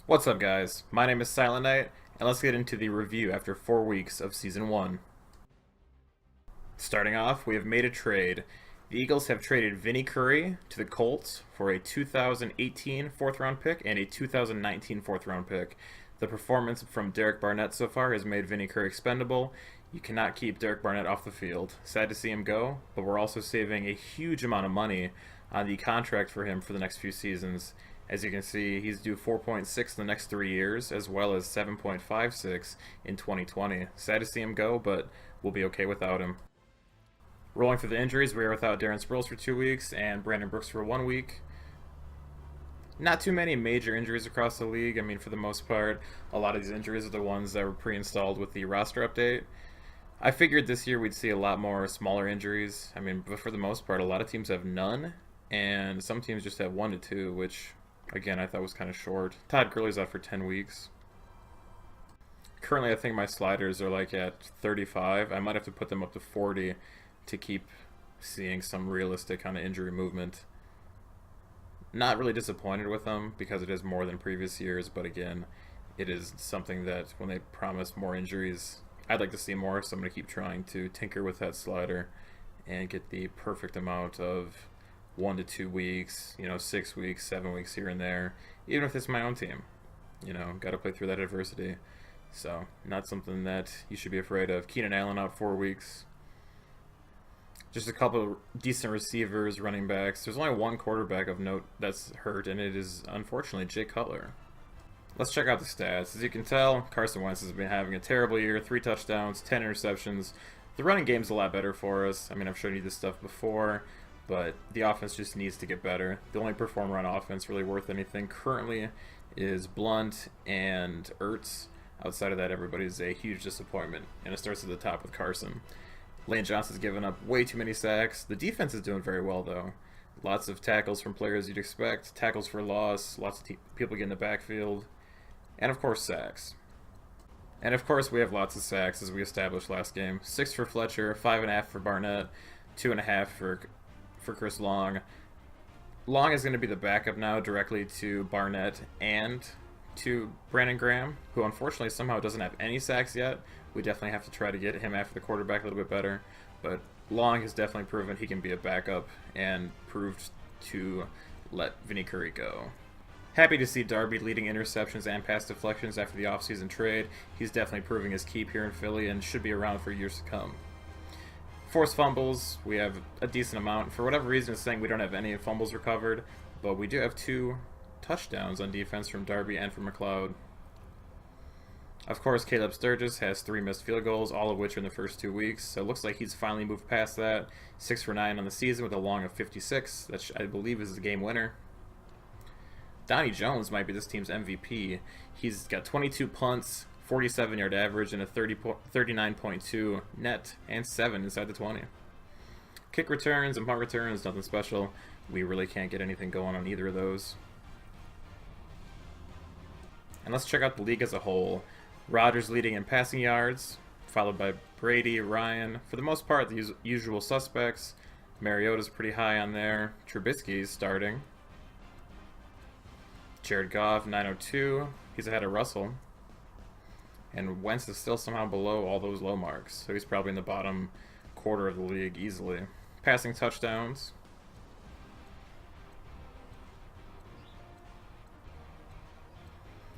What's up, guys? My name is Silent Knight, and let's get into the review after 4 weeks of Season 1. Starting off, we have made a trade. The Eagles have traded Vinny Curry to the Colts for a 2018 4th round pick and a 2019 4th round pick. The performance from Derek Barnett so far has made Vinny Curry expendable. You cannot keep Derek Barnett off the field. Sad to see him go, but we're also saving a huge amount of money on the contract for him for the next few seasons. As you can see, he's due 4.6 in the next 3 years, as well as 7.56 in 2020. Sad to see him go, but we'll be okay without him. Rolling through the injuries, we are without Darren Sproles for 2 weeks and Brandon Brooks for 1 week. Not too many major injuries across the league. I mean, for the most part, a lot of these injuries are the ones that were pre-installed with the roster update. I figured this year we'd see a lot more smaller injuries. I mean, but for the most part, a lot of teams have none, and some teams just have 1 to 2, which, again, I thought was kind of short. Todd Gurley's out for 10 weeks. Currently, I think my sliders are like at 35. I might have to put them up to 40 to keep seeing some realistic kind of injury movement. Not really disappointed with them because it is more than previous years, but again, it is something that when they promise more injuries, I'd like to see more, so I'm going to keep trying to tinker with that slider and get the perfect amount of 1 to 2 weeks, 6 weeks, 7 weeks here and there, even if it's my own team. Got to play through that adversity. So, not something that you should be afraid of. Keenan Allen out 4 weeks. Just a couple decent receivers, running backs. There's only one quarterback of note that's hurt, and it is, unfortunately, Jay Cutler. Let's check out the stats. As you can tell, Carson Wentz has been having a terrible year. 3 touchdowns, 10 interceptions. The running game's a lot better for us. I mean, I've shown you this stuff before, but the offense just needs to get better. The only performer on offense really worth anything currently is Blunt and Ertz. Outside of that, everybody's a huge disappointment, and it starts at the top with Carson. Lane Johnson's given up way too many sacks. The defense is doing very well, though. Lots of tackles from players you'd expect, tackles for loss, lots of people get in the backfield, and of course, sacks. And of course, we have lots of sacks, as we established last game. 6 for Fletcher, 5.5 for Barnett, 2.5 for Chris Long. Long is going to be the backup now directly to Barnett and to Brandon Graham, who unfortunately somehow doesn't have any sacks yet. We definitely have to try to get him after the quarterback a little bit better. But Long has definitely proven he can be a backup and proved to let Vinny Curry go. Happy to see Darby leading interceptions and pass deflections after the offseason trade. He's definitely proving his keep here in Philly and should be around for years to come. Forced fumbles, we have a decent amount. For whatever reason, it's saying we don't have any fumbles recovered, but we do have 2 touchdowns on defense from Darby and from McLeod. Of course, Caleb Sturgis has 3 missed field goals, all of which are in the first 2 weeks, so it looks like he's finally moved past that. 6 for 9 on the season with a long of 56. That I believe is the game winner. Donnie Jones might be this team's MVP. He's got 22 punts, 47-yard average, and a 39.2 net, and 7 inside the 20. Kick returns and punt returns, nothing special. We really can't get anything going on either of those. And let's check out the league as a whole. Rodgers leading in passing yards, followed by Brady, Ryan. For the most part, the usual suspects. Mariota's pretty high on there. Trubisky's starting. Jared Goff, 902. He's ahead of Russell. And Wentz is still somehow below all those low marks, so he's probably in the bottom quarter of the league easily. Passing touchdowns.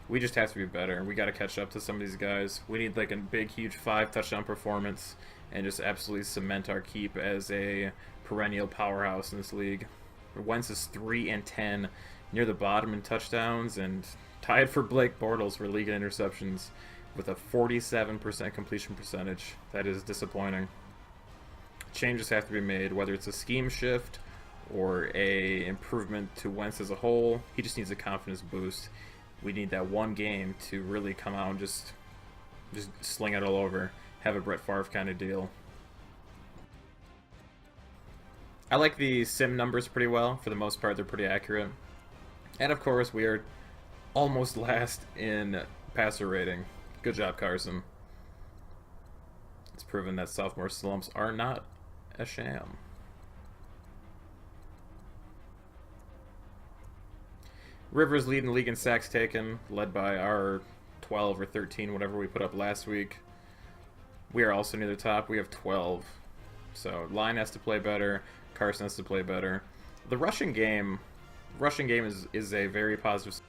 We just have to be better. We got to catch up to some of these guys. We need like a big, huge 5 touchdown performance and just absolutely cement our keep as a perennial powerhouse in this league. Wentz is 3-10, near the bottom in touchdowns, and tied for Blake Bortles for league in interceptions with a 47% completion percentage. That is disappointing. Changes have to be made, whether it's a scheme shift or a improvement to Wentz as a whole. He just needs a confidence boost. We need that one game to really come out and just sling it all over. Have a Brett Favre kind of deal. I like the sim numbers pretty well. For the most part, they're pretty accurate. And of course, we are almost last in passer rating. Good job, Carson. It's proven that sophomore slumps are not a sham. Rivers leading the league in sacks taken, led by our 12 or 13, whatever we put up last week. We are also near the top. We have 12. So line has to play better. Carson has to play better. The rushing game is a very positive.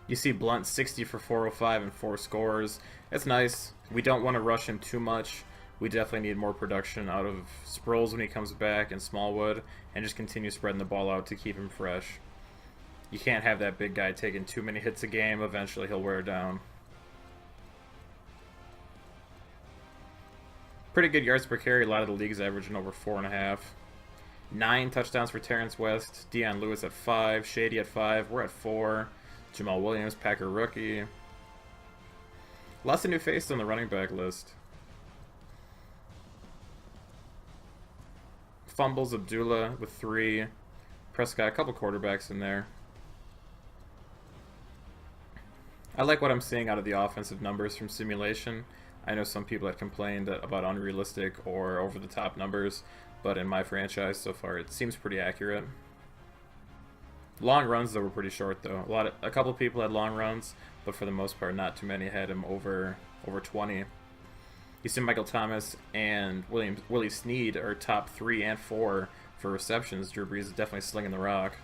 You see Blunt 60 for 405 and 4 scores. It's nice. We don't want to rush him too much. We definitely need more production out of Sproles when he comes back and Smallwood, and just continue spreading the ball out to keep him fresh. You can't have that big guy taking too many hits a game. Eventually he'll wear down. Pretty good yards per carry. A lot of the leagues averaging over 4.5. 9 touchdowns for Terrence West. Deion Lewis at 5. Shady at 5. We're at 4. Jamal Williams, Packer rookie. Lots of new faces on the running back list. Fumbles, Abdullah with 3. Prescott, a couple quarterbacks in there. I like what I'm seeing out of the offensive numbers from simulation. I know some people had complained about unrealistic or over-the-top numbers, but in my franchise so far it seems pretty accurate. Long runs, though, were pretty short, though. A couple people had long runs, but for the most part, not too many had him over 20. You see Michael Thomas and Willie Snead are top 3 and 4 for receptions. Drew Brees is definitely slinging the rock.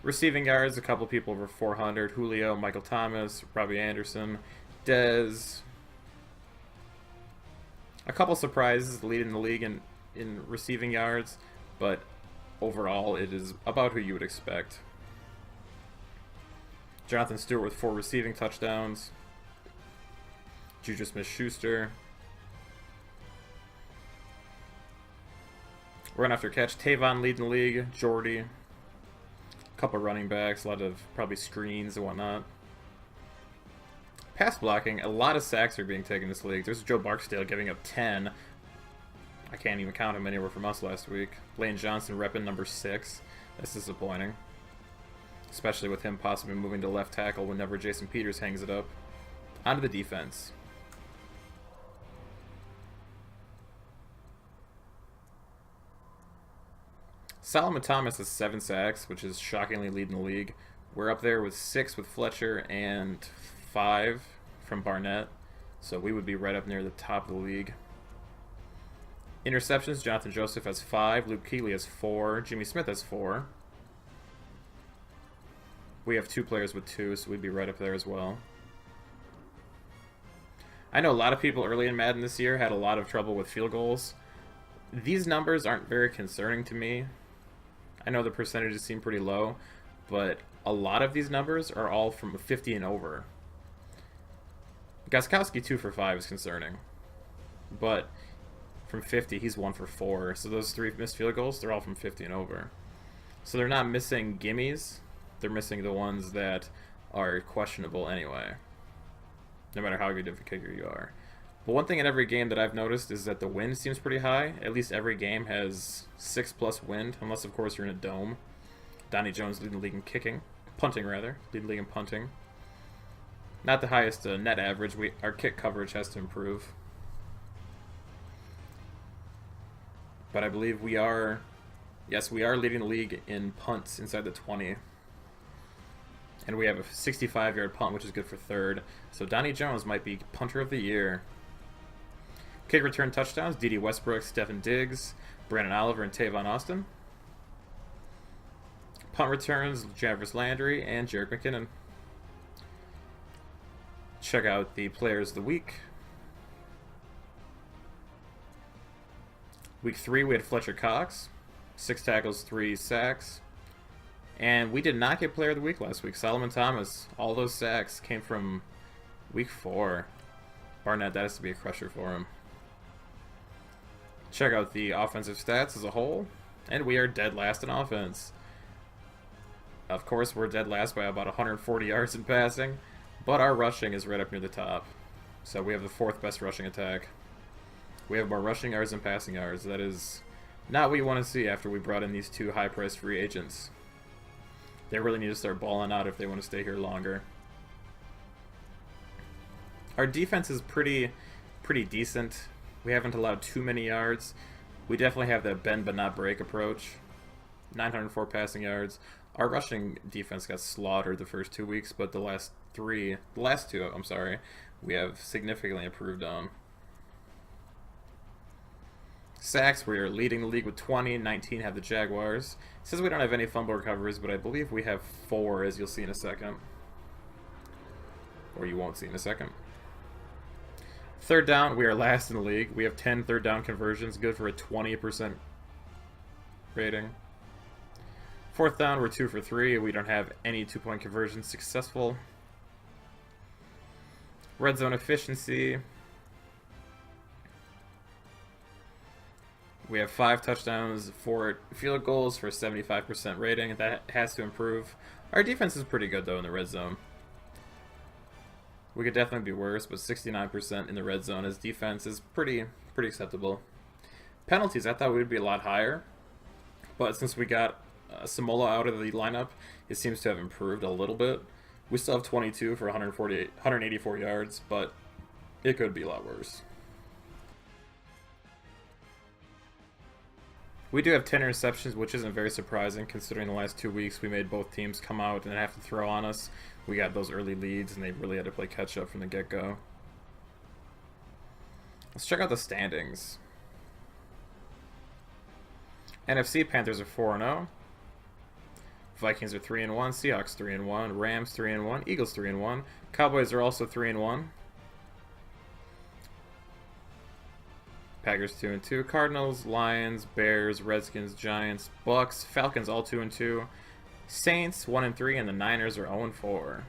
Receiving yards, a couple people over 400. Julio, Michael Thomas, Robbie Anderson, Dez. A couple surprises leading the league in receiving yards, but overall it is about who you would expect. Jonathan Stewart with 4 receiving touchdowns. Juju Smith-Schuster. Run after catch, Tavon leading the league. Jordy. Couple running backs, a lot of probably screens and whatnot. Pass blocking, a lot of sacks are being taken in this league. There's Joe Barksdale giving up 10. I can't even count him anywhere from us last week. Lane Johnson repping number 6. That's disappointing. Especially with him possibly moving to left tackle whenever Jason Peters hangs it up. On to the defense. Solomon Thomas has 7 sacks, which is shockingly leading the league. We're up there with 6 with Fletcher and 5 from Barnett. So we would be right up near the top of the league. Interceptions, Jonathan Joseph has 5. Luke Keeley has 4. Jimmy Smith has 4. We have 2 players with 2, so we'd be right up there as well. I know a lot of people early in Madden this year had a lot of trouble with field goals. These numbers aren't very concerning to me. I know the percentages seem pretty low, but a lot of these numbers are all from 50 and over. Gostkowski 2 for 5 is concerning, but from 50 he's 1 for 4. So those 3 missed field goals, they're all from 50 and over. So they're not missing gimmies, they're missing the ones that are questionable anyway, no matter how good of a kicker you are. But one thing in every game that I've noticed is that the wind seems pretty high. At least every game has 6+ wind, unless of course you're in a dome. Donnie Jones leading the league in kicking. Punting, rather. Leading the league in punting. Not the highest net average. Our kick coverage has to improve. But I believe we are... Yes, we are leading the league in punts inside the 20. And we have a 65-yard punt, which is good for 3rd. So Donnie Jones might be punter of the year. Kick return touchdowns, D.D. Westbrook, Stephen Diggs, Brandon Oliver, and Tavon Austin. Punt returns, Jarvis Landry and Jerick McKinnon. Check out the players of the week. Week 3, we had Fletcher Cox. 6 tackles, 3 sacks. And we did not get player of the week last week. Solomon Thomas, all those sacks came from week 4. Barnett, that has to be a crusher for him. Check out the offensive stats as a whole, and we are dead last in offense. Of course, we're dead last by about 140 yards in passing, but our rushing is right up near the top. So we have the 4th best rushing attack. We have more rushing yards than passing yards. That is not what you want to see after we brought in these 2 high-priced free agents. They really need to start balling out if they want to stay here longer. Our defense is pretty decent. We haven't allowed too many yards. We definitely have that bend but not break approach. 904 passing yards. Our rushing defense got slaughtered the first 2 weeks, but the last two, I'm sorry, we have significantly improved on. Sacks, we are leading the league with 20, 19 have the Jaguars. It says we don't have any fumble recoveries, but I believe we have 4, as you'll see in a second. Or you won't see in a second. Third down, we are last in the league. We have 10 third down conversions, good for a 20% rating. Fourth down, we're 2 for 3. We don't have any 2-point conversions successful. Red zone efficiency. We have 5 touchdowns, 4 field goals for a 75% rating. That has to improve. Our defense is pretty good, though, in the red zone. We could definitely be worse, but 69% in the red zone as defense is pretty acceptable. Penalties, I thought we would be a lot higher, but since we got Samola out of the lineup, it seems to have improved a little bit. We still have 22 for 184 yards, but it could be a lot worse. We do have 10 interceptions, which isn't very surprising considering the last 2 weeks we made both teams come out and have to throw on us. We got those early leads and they really had to play catch up from the get-go. Let's check out the standings. NFC, Panthers are 4-0. Vikings are 3-1, Seahawks 3-1, Rams 3-1, Eagles 3-1. Cowboys are also 3-1. Packers 2-2, Cardinals, Lions, Bears, Redskins, Giants, Bucks, Falcons all 2-2, Saints 1-3, and the Niners are 0-4.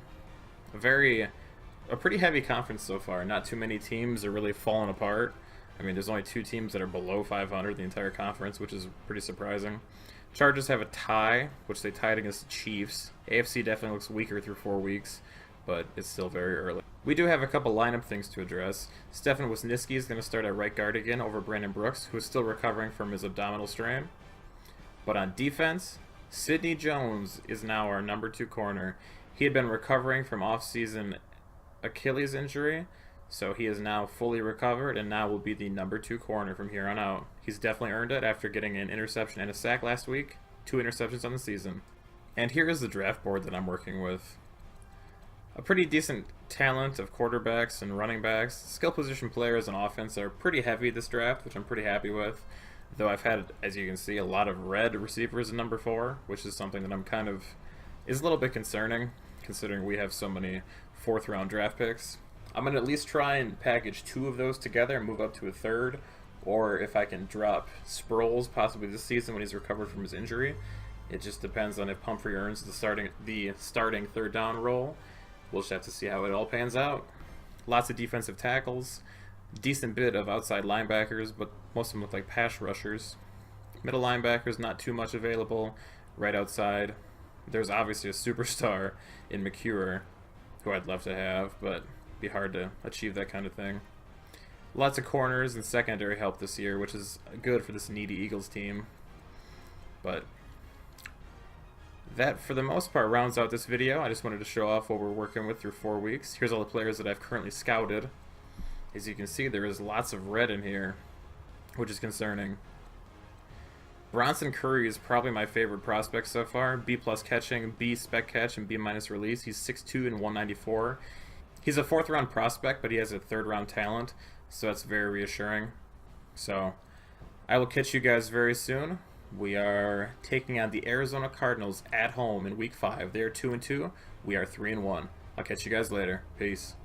A pretty heavy conference so far. Not too many teams are really falling apart. I mean, there's only 2 teams that are below 500 the entire conference, which is pretty surprising. Chargers have a tie, which they tied against the Chiefs. AFC definitely looks weaker through 4 weeks, but it's still very early. We do have a couple lineup things to address. Stefan Wisniewski is going to start at right guard again over Brandon Brooks, who is still recovering from his abdominal strain. But on defense, Sidney Jones is now our number 2 corner. He had been recovering from off-season Achilles injury, so he is now fully recovered and now will be the number 2 corner from here on out. He's definitely earned it after getting an interception and a sack last week. 2 interceptions on the season. And here is the draft board that I'm working with. A pretty decent talent of quarterbacks and running backs. Skill position players and offense are pretty heavy this draft, which I'm pretty happy with. Though I've had, as you can see, a lot of red receivers in number 4, which is something that is a little bit concerning, considering we have so many 4th round draft picks. I'm going to at least try and package 2 of those together and move up to a 3rd, or if I can drop Sproles possibly this season when he's recovered from his injury. It just depends on if Pumphrey earns the starting 3rd down role. We'll just have to see how it all pans out. Lots of defensive tackles, decent bit of outside linebackers, but most of them look like pass rushers. Middle linebackers, not too much available. Right outside, there's obviously a superstar in McCure, who I'd love to have, but it'd be hard to achieve that kind of thing. Lots of corners and secondary help this year, which is good for this needy Eagles team. But that, for the most part, rounds out this video. I just wanted to show off what we're working with through 4 weeks. Here's all the players that I've currently scouted. As you can see, there is lots of red in here, which is concerning. Bronson Curry is probably my favorite prospect so far. B+ catching, B spec catch, and B- release. He's 6'2" and 194. He's a 4th round prospect, but he has a 3rd round talent, so that's very reassuring. So I will catch you guys very soon. We are taking on the Arizona Cardinals at home in Week 5. They are 2-2. We are 3-1. I'll catch you guys later. Peace.